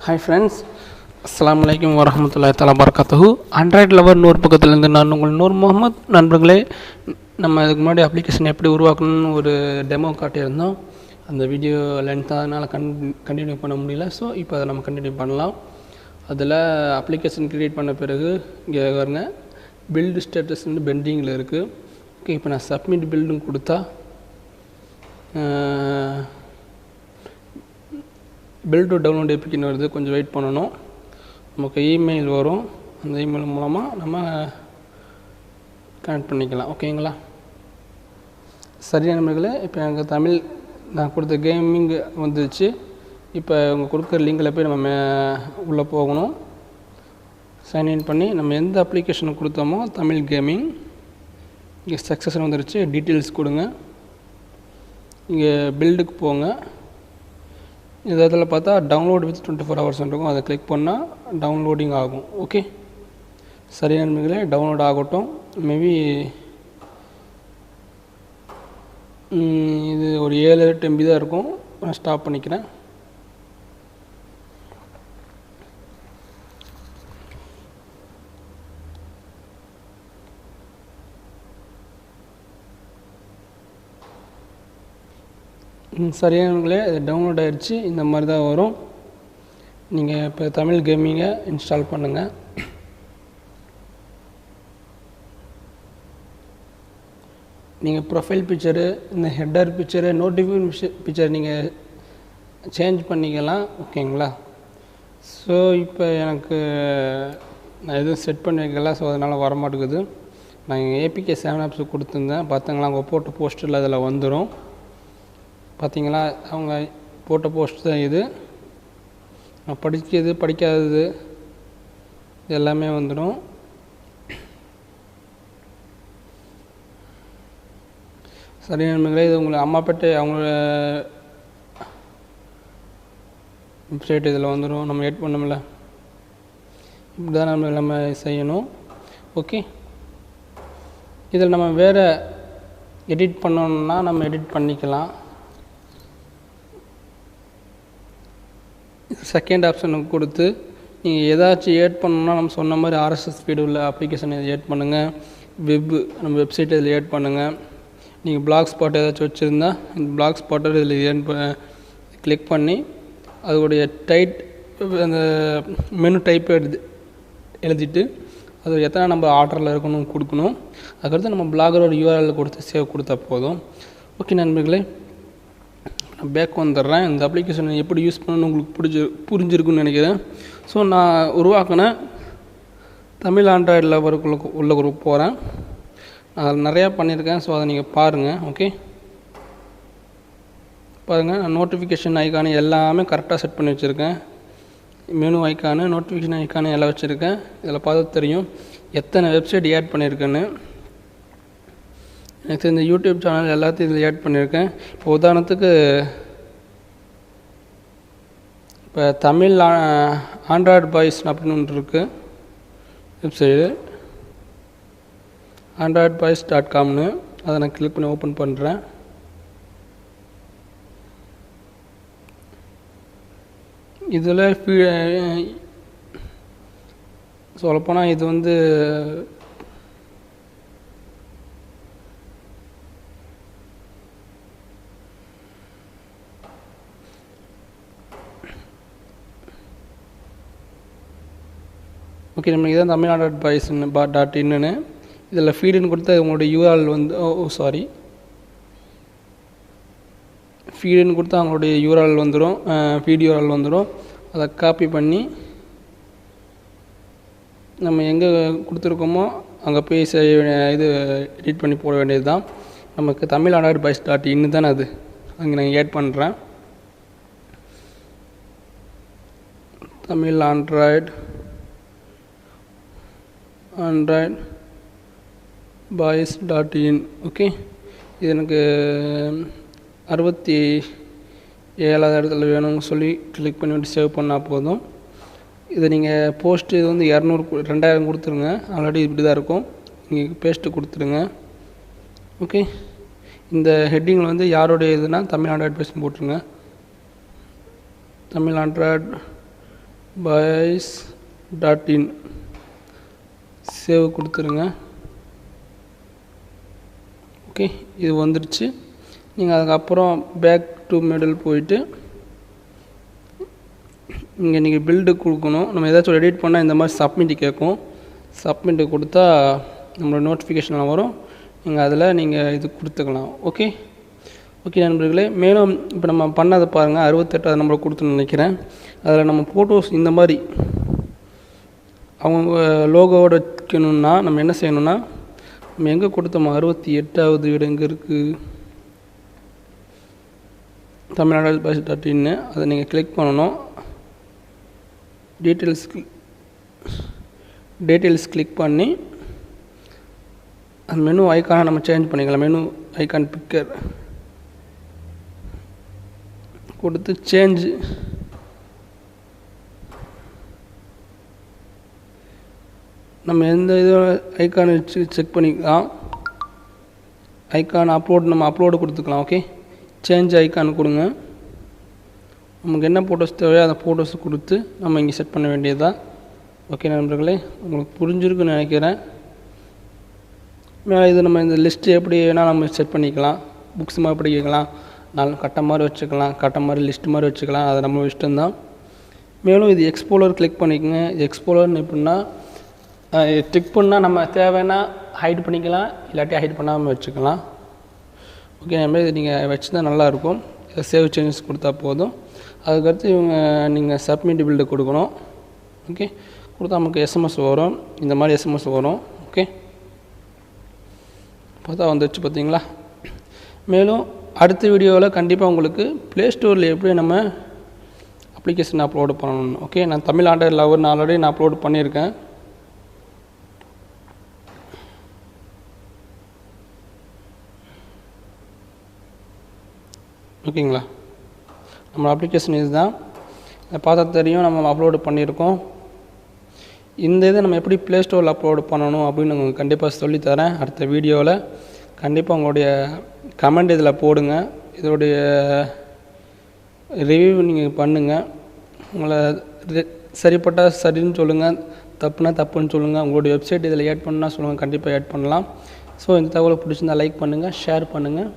Hi friends, அஸ்ஸலாமு அலைக்கும் வரஹ்மத்துல்லாஹி தஆலா பரக்காத்துஹு. ஆண்ட்ராய்டு லவர் நூறு பக்கத்துலேருந்து நான் உங்கள் நூர் முகமது. நண்பர்களே, நம்ம இதுக்கு முன்னாடி அப்ளிகேஷன் எப்படி உருவாக்கணும்னு ஒரு டெமோ காட்டியிருந்தோம். அந்த வீடியோ லென்த்தாக அதனால் கண்டினியூ பண்ண முடியல. ஸோ இப்போ அதை நம்ம கண்டினியூ பண்ணலாம். அதில் அப்ளிகேஷன் க்ரியேட் பண்ண பிறகு இங்கே பாருங்க, பில்டு ஸ்டேட்டஸ் வந்து பெண்டிங்கில் இருக்குது. ஓகே, இப்போ நான் சப்மிட் பில்டுன்னு கொடுத்தா பில்டு டவுன்லோட் எப்பிக்கின்னு வருது. கொஞ்சம் வெயிட் பண்ணணும். நமக்கு இமெயில் வரும். அந்த இமெயில் மூலமாக நம்ம கனெக்ட் பண்ணிக்கலாம். ஓகேங்களா? சரியான நண்பர்களே, இப்போ எனக்கு தமிழ் நான் கொடுத்த கேமிங் வந்துருச்சு. இப்போ அவங்க கொடுக்குற லிங்கில் போய் நம்ம உள்ளே போகணும். சைன்இன் பண்ணி நம்ம எந்த அப்ளிகேஷனை கொடுத்தோமோ தமிழ் கேமிங் இங்கே சக்ஸஸ் வந்துருச்சு. டீட்டெயில்ஸ் கொடுங்க. இங்கே பில்டுக்கு போங்க. இந்த இடத்துல பார்த்தா டவுன்லோட் வித் 24 hours இருக்கும். அதை கிளிக் பண்ணால் டவுன்லோடிங் ஆகும். ஓகே, சரியான நண்பர்களே, டவுன்லோட் ஆகட்டும். மேபி இது ஒரு 7-8 MB தான் இருக்கும். நான் ஸ்டாப் பண்ணிக்கிறேன். சரியானங்களே, அது டவுன்லோட் ஆகிடுச்சு. இந்த மாதிரி தான் வரும். நீங்கள் இப்போ தமிழ் கேமிங்கை இன்ஸ்டால் பண்ணுங்கள். நீங்கள் ப்ரொஃபைல் பிக்சரு, இந்த ஹெட்டர் பிக்சரு, நோட்டிஃபிகேஷன் பிக்சர் நீங்கள் சேஞ்ச் பண்ணிக்கலாம். ஓகேங்களா? ஸோ இப்போ எனக்கு நான் எதுவும் செட் பண்ணி வைக்கல. ஸோ அதனால் வரமாட்டேங்குது. நான் APK 7 apps கொடுத்துருந்தேன். பார்த்துங்களா, அவங்க போட்ட போஸ்டரில் அதில் வந்துடும். பார்த்தீங்களா, அவங்க போட்ட போஸ்ட் தான் இது. நான் படிக்கிறது படிக்காதது எல்லாமே வந்துடும். சரி நண்பர்களே, இது உங்களுக்கு அம்மாப்பேட்டை அவங்களோட வெப்சைட் இதில் வந்துடும். நம்ம எட் பண்ணோம்ல, இப்படி தான் நம்ம செய்யணும். ஓகே, இதில் நம்ம வேறு எடிட் பண்ணோம்னா நம்ம எடிட் பண்ணிக்கலாம். செகண்ட் ஆப்ஷனுக்கு கொடுத்து நீங்கள் ஏதாச்சும் ஏட் பண்ணணுன்னா நம்ம சொன்ன மாதிரி RSS ஃபீடு உள்ள அப்ளிகேஷன் இதை ஏட் பண்ணுங்கள். நம்ம வெப்சைட் இதில் ஏட் பண்ணுங்கள். நீங்கள் பிளாக் ஸ்பாட் ஏதாச்சும் வச்சுருந்தா இந்த பிளாக் ஸ்பாட்டை இதில் கிளிக் பண்ணி அதோடைய அந்த மெனு டைப் எழுதிட்டு அது எத்தனை நம்ம ஆர்டரில் இருக்கணும் கொடுக்கணும். அதுக்கடுத்து நம்ம பிளாகரோட URL கொடுத்து சேவ் கொடுத்தா போதும். ஓகே நண்பர்களே, நான் பேக் வந்துடுறேன். இந்த அப்ளிகேஷனை எப்படி யூஸ் பண்ணணும்னு உங்களுக்கு புரிஞ்சிருக்குன்னு நினைக்கிறேன். ஸோ நான் உருவாக்கின தமிழ் ஆண்ட்ராய்டு லவருக்குள்ள உள்ள குரூப் போகிறேன். நான் அதில் நிறையா பண்ணியிருக்கேன். ஸோ அதை நீங்கள் பாருங்கள். ஓகே, பாருங்கள், நான் நோட்டிஃபிகேஷன் ஐக்கானு எல்லாமே கரெக்டாக செட் பண்ணி வச்சுருக்கேன். மெனு ஐக்கானு, நோட்டிஃபிகேஷன் ஐக்கானு எல்லாம் வச்சுருக்கேன். இதில் பார்த்து தெரியும் எத்தனை வெப்சைட் ஆட் பண்ணியிருக்கேன்னு. எனக்கு இந்த யூடியூப் சேனல் எல்லாத்தையும் இதில் ஆட் பண்ணியிருக்கேன். இப்போ உதாரணத்துக்கு இப்போ தமிழ் ஆண்ட்ராய்டு பாய்ஸ் அப்படின்னு ஒன்று இருக்குது வெப்சைடு, androidboys.comனு. அதை நான் கிளிக் பண்ணி ஓப்பன் பண்ணுறேன். இதில் சொல்லப்போனால் இது வந்து ஓகே, நம்ம இதான் தமிழ் ஆண்ட்ராய்டு பாய்ஸ்ன்னு .in இதில் ஃபீடுன்னு கொடுத்து உங்களுடைய URL வந்து ஃபீடுன்னு கொடுத்தா அவங்களுடைய URL வந்துடும், ஃபீட் URL வந்துடும். அதை காப்பி பண்ணி நம்ம எங்கே கொடுத்துருக்கோமோ அங்கே போய் இது எடிட் பண்ணி போட வேண்டியது தான். நமக்கு தமிழ் ஆண்ட்ராய்டு பாய்ஸ் .in தானே அது, அங்கே நான் ஆட் பண்ணுறேன். Tamil Android boys.in. ஓகே, இது எனக்கு 67வது இடத்துல வேணும்னு சொல்லி கிளிக் பண்ணிவிட்டு சேவ் பண்ணால் போதும். இதை நீங்கள் போஸ்ட்டு இது வந்து 2000 கொடுத்துருங்க. ஆல்ரெடி இப்படி தான் இருக்கும். நீங்கள் பேஸ்ட்டு கொடுத்துருங்க. ஓகே, இந்த ஹெட்டிங்கில் வந்து யாருடைய இதுனா தமிழ் ஆண்ட்ராய்டு பாய்ஸ்னு போட்டுருங்க. தமிழ் ஆண்ட்ராய்டு boys.in சேவ் கொடுத்துருங்க. ஓகே, இது வந்துடுச்சு. நீங்கள் அதுக்கப்புறம் பேக் டு மெடல் போயிட்டு இங்கே நீங்கள் பில்டு கொடுக்கணும். நம்ம ஏதாச்சும் எடிட் பண்ணால் இந்த மாதிரி சப்மிட் கேட்கும். சப்மிட்டு கொடுத்தா நம்மளோட நோட்டிஃபிகேஷன் வரும். நீங்கள் அதில் நீங்கள் இது கொடுத்துக்கலாம். ஓகே நண்பர்களே, மேலும் இப்போ நம்ம பண்ணதை பாருங்கள். 68 நம்பர் கொடுத்துன்னு நினைக்கிறேன். அதில் நம்ம ஃபோட்டோஸ் இந்த மாதிரி அவங்க லோகோவோட வைக்கணுன்னா நம்ம என்ன செய்யணும்னா, நம்ம எங்கே கொடுத்தோமோ 68வது வீடு எங்கே இருக்குது, தமிழ்நாடு boys.in, அதை நீங்கள் கிளிக் பண்ணணும். டீட்டெயில்ஸ் கிளிக் பண்ணி அந்த மெனு ஐக்கானை நம்ம சேஞ்ச் பண்ணிக்கலாம். மெனு ஐக்கான் பிக்கர் கொடுத்து சேஞ்ச் நம்ம எந்த இது ஐக்கான் வச்சு செக் பண்ணிக்கலாம். ஐக்கான் நம்ம அப்லோடு கொடுத்துக்கலாம். ஓகே, சேஞ்ச் ஐக்கான் கொடுங்க. நமக்கு என்ன ஃபோட்டோஸ் தேவையோ அந்த ஃபோட்டோஸ் கொடுத்து நம்ம இங்கே செட் பண்ண வேண்டியதுதான். ஓகே நண்பர்களே, உங்களுக்கு புரிஞ்சிருக்குன்னு நினைக்கிறேன். மேலே இது நம்ம இந்த லிஸ்ட்டு எப்படி வேணால் நம்ம செட் பண்ணிக்கலாம். புக்ஸ் மாதிரி படிக்கலாம், கட்டை மாதிரி வச்சுக்கலாம், கட்டை மாதிரி லிஸ்ட் மாதிரி வச்சுக்கலாம். அது நம்ம இஷ்டம்தான். மேலும் இது எக்ஸ்ப்ளோரர் கிளிக் பண்ணிக்கோங்க. எக்ஸ்ப்ளோரர்னு எப்படின்னா டிக் பண்ணால் நம்ம தேவைன்னா ஹைட் பண்ணிக்கலாம், இல்லாட்டி ஹைட் பண்ணாமல் வச்சுக்கலாம். ஓகே, நம்ம இது நீங்கள் வச்சு தான் நல்லாயிருக்கும். இதை சேவ் சேஞ்சஸ் கொடுத்தா போதும். அதுக்கடுத்து நீங்கள் சப்மிட் பில்டு கொடுக்கணும். ஓகே, கொடுத்தா நமக்கு எஸ்எம்எஸ் வரும். இந்த மாதிரி எஸ்எம்எஸ் வரும். ஓகே, பார்த்தா வந்துடுச்சு பார்த்தீங்களா. மேலும் அடுத்த வீடியோவில் கண்டிப்பாக உங்களுக்கு ப்ளே ஸ்டோரில் எப்படி நம்ம அப்ளிகேஷன் அப்லோடு பண்ணணும். ஓகே, நான் தமிழ் ஆண்ட்ராய்டு லவர் ஆல்ரெடி நான் அப்லோடு பண்ணியிருக்கேன். ஓகேங்களா, நம்ம அப்ளிகேஷன் இதுதான். பார்த்தா தெரியும் நம்ம அப்லோடு பண்ணியிருக்கோம். இந்த இதை நம்ம எப்படி ப்ளே ஸ்டோரில் அப்லோடு பண்ணணும் அப்படின்னு உங்களுக்கு கண்டிப்பாக சொல்லித்தரேன் அடுத்த வீடியோவில். கண்டிப்பாக உங்களுடைய கமெண்ட் இதில் போடுங்க. இதோடைய ரிவ்யூ நீங்கள் பண்ணுங்கள். உங்களை சரிப்பட்டால் சரின்னு சொல்லுங்கள், தப்புனா தப்புன்னு சொல்லுங்கள். உங்களுடைய வெப்சைட் இதில் ஆட் பண்ணால் சொல்லுங்கள், கண்டிப்பாக ஆட் பண்ணலாம். ஸோ இந்த தகவலை பிடிச்சிருந்தால் லைக் பண்ணுங்கள், ஷேர் பண்ணுங்கள்.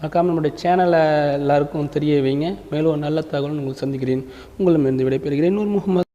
மறக்காமல் நம்முடைய சேனலை எல்லாருக்கும் தெரிய வைங்க. மேலும் ஒரு நல்ல தகவல் உங்களுக்கு சந்திக்கிறேன். உங்களிடமிருந்து விடைபெறுகிறேன். நூர் முகமது.